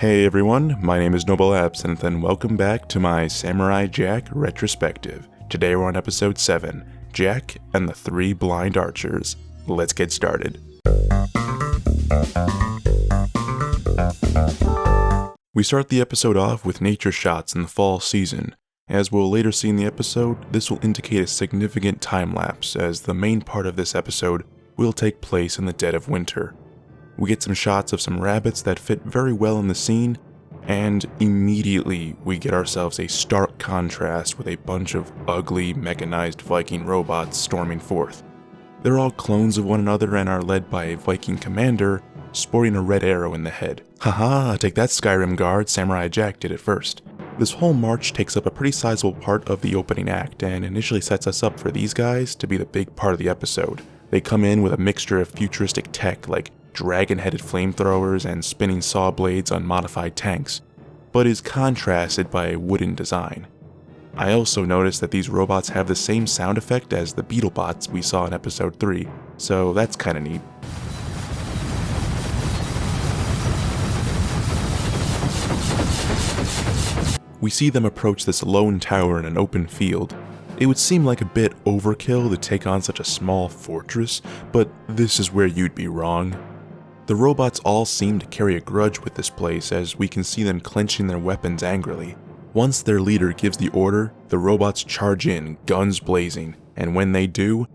Hey everyone, my name is Noble Absinthe and welcome back to my Samurai Jack Retrospective. Today we're on episode 7, Jack and the 3 Blind Archers. Let's get started. We start the episode off with nature shots in the fall season. As we'll later see in the episode, this will indicate a significant time lapse as the main part of this episode will take place in the dead of winter. We get some shots of some rabbits that fit very well in the scene, and immediately we get ourselves a stark contrast with a bunch of ugly, mechanized Viking robots storming forth. They're all clones of one another and are led by a Viking commander sporting a red arrow in the head. Haha, take that Skyrim guard, Samurai Jack did it first. This whole march takes up a pretty sizable part of the opening act and initially sets us up for these guys to be the big part of the episode. They come in with a mixture of futuristic tech like dragon-headed flamethrowers and spinning saw blades on modified tanks, but is contrasted by a wooden design. I also noticed that these robots have the same sound effect as the Beetlebots we saw in episode 3, so that's kinda neat. We see them approach this lone tower in an open field. It would seem like a bit overkill to take on such a small fortress, but this is where you'd be wrong. The robots all seem to carry a grudge with this place as we can see them clenching their weapons angrily. Once their leader gives the order, the robots charge in, guns blazing, and when they do,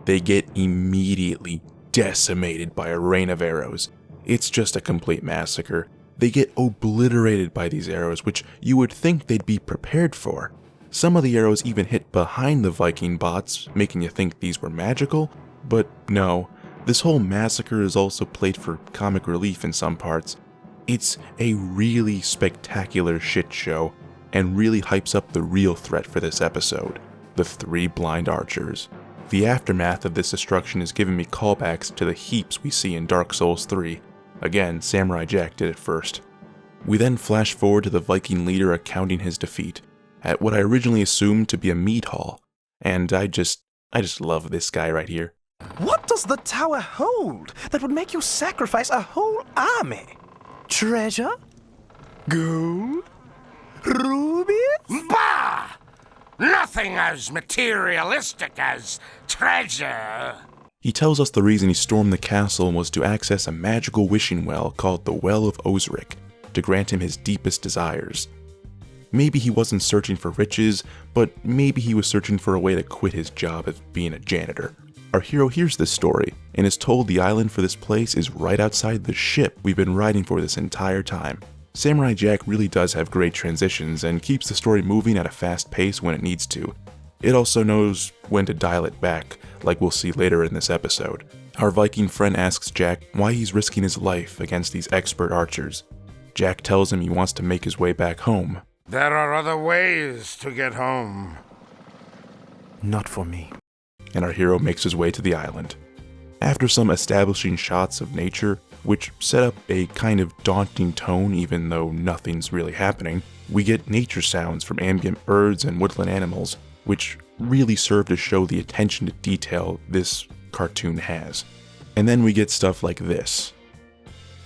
they get immediately decimated by a rain of arrows. It's just a complete massacre. They get obliterated by these arrows, which you would think they'd be prepared for. Some of the arrows even hit behind the Viking bots, making you think these were magical, but no. This whole massacre is also played for comic relief in some parts. It's a really spectacular shit show, and really hypes up the real threat for this episode, the 3 Blind Archers. The aftermath of this destruction is giving me callbacks to the heaps we see in Dark Souls 3. Again, Samurai Jack did it first. We then flash forward to the Viking leader accounting his defeat, at what I originally assumed to be a mead hall, and I just love this guy right here. What does the tower hold that would make you sacrifice a whole army? Treasure? Gold? Rubies? Bah! Nothing as materialistic as treasure. He tells us the reason he stormed the castle was to access a magical wishing well called the Well of Osric, to grant him his deepest desires. Maybe he wasn't searching for riches, but maybe he was searching for a way to quit his job as being a janitor. Our hero hears this story, and is told the island for this place is right outside the ship we've been riding for this entire time. Samurai Jack really does have great transitions, and keeps the story moving at a fast pace when it needs to. It also knows when to dial it back, like we'll see later in this episode. Our Viking friend asks Jack why he's risking his life against these expert archers. Jack tells him he wants to make his way back home. There are other ways to get home. Not for me. And our hero makes his way to the island. After some establishing shots of nature, which set up a kind of daunting tone even though nothing's really happening, we get nature sounds from ambient birds and woodland animals, which really serve to show the attention to detail this cartoon has. And then we get stuff like this.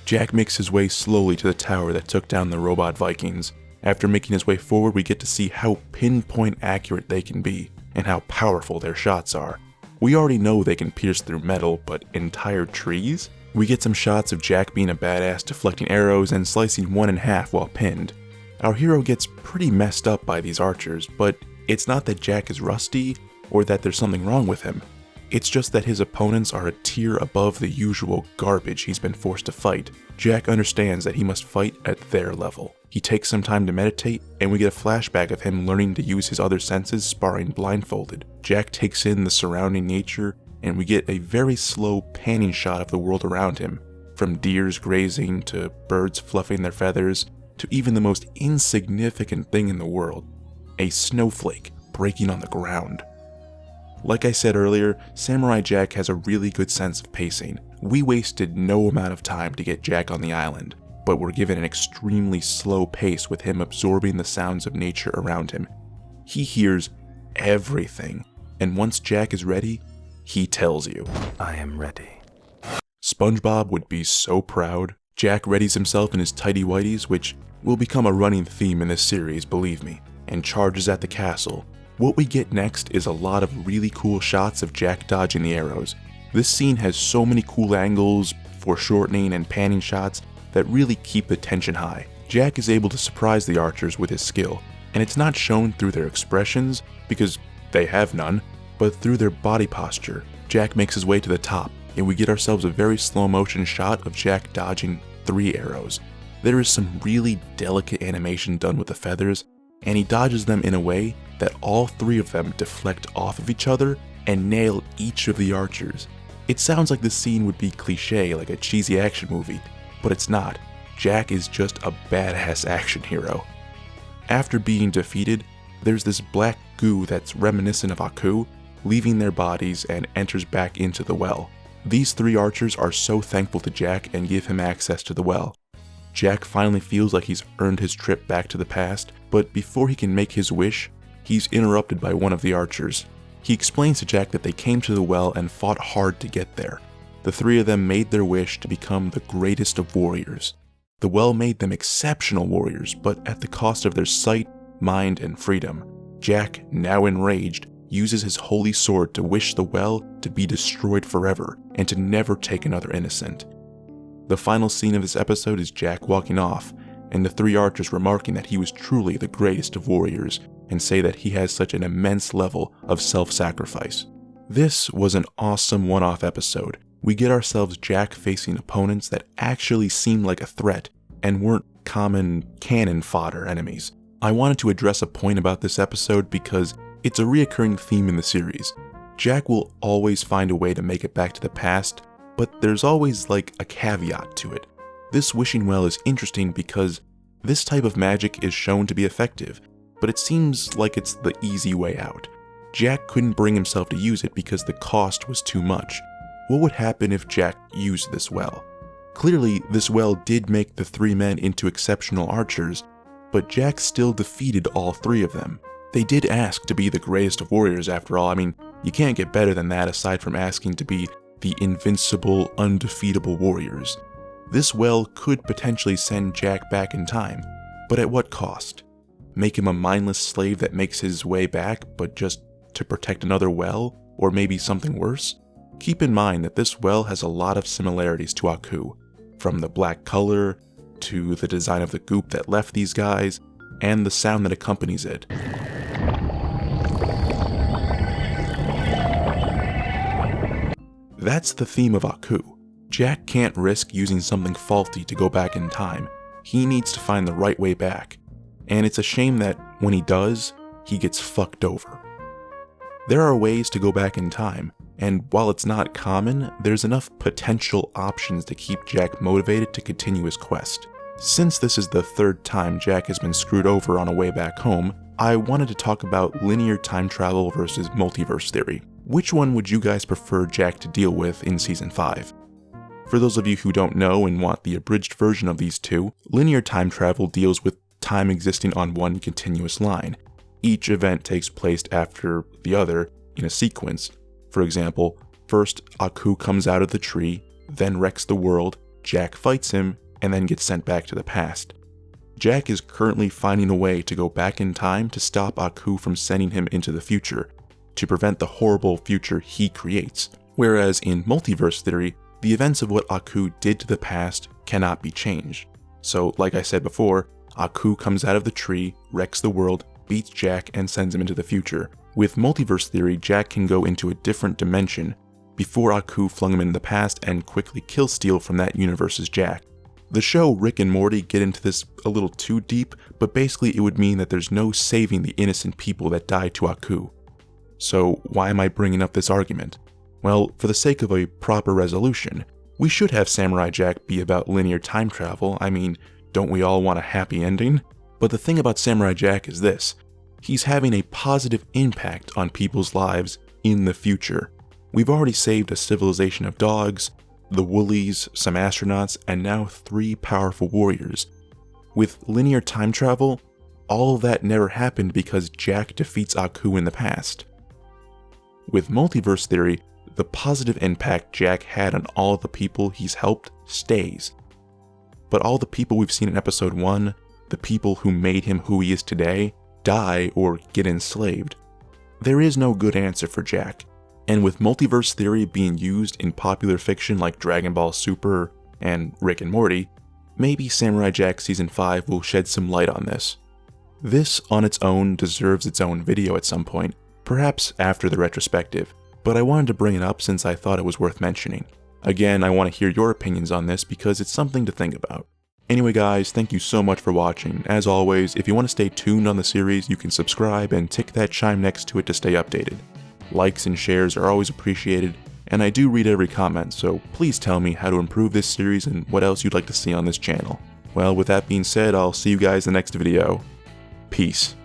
Jack makes his way slowly to the tower that took down the robot Vikings. After making his way forward, we get to see how pinpoint accurate they can be, and how powerful their shots are. We already know they can pierce through metal, but entire trees? We get some shots of Jack being a badass deflecting arrows and slicing one in half while pinned. Our hero gets pretty messed up by these archers, but it's not that Jack is rusty, or that there's something wrong with him. It's just that his opponents are a tier above the usual garbage he's been forced to fight. Jack understands that he must fight at their level. He takes some time to meditate, and we get a flashback of him learning to use his other senses sparring blindfolded. Jack takes in the surrounding nature, and we get a very slow panning shot of the world around him, from deers grazing to birds fluffing their feathers, to even the most insignificant thing in the world, a snowflake breaking on the ground. Like I said earlier, Samurai Jack has a really good sense of pacing. We wasted no amount of time to get Jack on the island, but we're given an extremely slow pace with him absorbing the sounds of nature around him. He hears everything, and once Jack is ready, he tells you, I am ready. SpongeBob would be so proud. Jack readies himself in his tighty-whities, which will become a running theme in this series, believe me, and charges at the castle. What we get next is a lot of really cool shots of Jack dodging the arrows. This scene has so many cool angles, foreshortening and panning shots that really keep the tension high. Jack is able to surprise the archers with his skill, and it's not shown through their expressions, because they have none, but through their body posture. Jack makes his way to the top, and we get ourselves a very slow motion shot of Jack dodging 3 arrows. There is some really delicate animation done with the feathers, and he dodges them in a way that all 3 of them deflect off of each other and nail each of the archers. It sounds like this scene would be cliche, like a cheesy action movie, but it's not. Jack is just a badass action hero. After being defeated, there's this black goo that's reminiscent of Aku, leaving their bodies and enters back into the well. These 3 archers are so thankful to Jack and give him access to the well. Jack finally feels like he's earned his trip back to the past, but before he can make his wish, he's interrupted by one of the archers. He explains to Jack that they came to the well and fought hard to get there. The 3 of them made their wish to become the greatest of warriors. The well made them exceptional warriors, but at the cost of their sight, mind, and freedom. Jack, now enraged, uses his holy sword to wish the well to be destroyed forever and to never take another innocent. The final scene of this episode is Jack walking off, and the 3 archers remarking that he was truly the greatest of warriors and say that he has such an immense level of self-sacrifice. This was an awesome one-off episode. We get ourselves Jack facing opponents that actually seemed like a threat and weren't common cannon fodder enemies. I wanted to address a point about this episode because it's a reoccurring theme in the series. Jack will always find a way to make it back to the past, but there's always like a caveat to it. This wishing well is interesting because this type of magic is shown to be effective, but it seems like it's the easy way out. Jack couldn't bring himself to use it because the cost was too much. What would happen if Jack used this well? Clearly, this well did make the 3 men into exceptional archers, but Jack still defeated all 3 of them. They did ask to be the greatest of warriors after all. I mean, you can't get better than that aside from asking to be the invincible, undefeatable warriors. This well could potentially send Jack back in time, but at what cost? Make him a mindless slave that makes his way back, but just to protect another well, or maybe something worse? Keep in mind that this well has a lot of similarities to Aku, from the black color, to the design of the goop that left these guys, and the sound that accompanies it. That's the theme of Aku. Jack can't risk using something faulty to go back in time. He needs to find the right way back. And it's a shame that when he does, he gets fucked over. There are ways to go back in time, and while it's not common, there's enough potential options to keep Jack motivated to continue his quest. Since this is the 3rd time Jack has been screwed over on a way back home, I wanted to talk about linear time travel versus multiverse theory. Which one would you guys prefer Jack to deal with in Season 5? For those of you who don't know and want the abridged version of these two, linear time travel deals with time existing on one continuous line. Each event takes place after the other in a sequence. For example, first Aku comes out of the tree, then wrecks the world, Jack fights him, and then gets sent back to the past. Jack is currently finding a way to go back in time to stop Aku from sending him into the future, to prevent the horrible future he creates. Whereas in multiverse theory, the events of what Aku did to the past cannot be changed. So, like I said before, Aku comes out of the tree, wrecks the world, beats Jack, and sends him into the future. With multiverse theory, Jack can go into a different dimension before Aku flung him into the past and quickly kill steal from that universe's Jack. The show Rick and Morty get into this a little too deep, but basically it would mean that there's no saving the innocent people that died to Aku. So why am I bringing up this argument? Well, for the sake of a proper resolution, we should have Samurai Jack be about linear time travel. I mean, don't we all want a happy ending? But the thing about Samurai Jack is this: he's having a positive impact on people's lives in the future. We've already saved a civilization of dogs, the Woolies, some astronauts, and now 3 powerful warriors. With linear time travel, all of that never happened because Jack defeats Aku in the past. With multiverse theory, the positive impact Jack had on all of the people he's helped stays. but all the people we've seen in episode 1, the people who made him who he is today, die or get enslaved. There is no good answer for Jack, and with multiverse theory being used in popular fiction like Dragon Ball Super and Rick and Morty, maybe Samurai Jack Season 5 will shed some light on this. This on its own deserves its own video at some point, perhaps after the retrospective, but I wanted to bring it up since I thought it was worth mentioning. Again, I want to hear your opinions on this because it's something to think about. Anyway guys, thank you so much for watching. As always, if you want to stay tuned on the series, you can subscribe and tick that chime next to it to stay updated. Likes and shares are always appreciated, and I do read every comment, so please tell me how to improve this series and what else you'd like to see on this channel. Well, with that being said, I'll see you guys in the next video. Peace.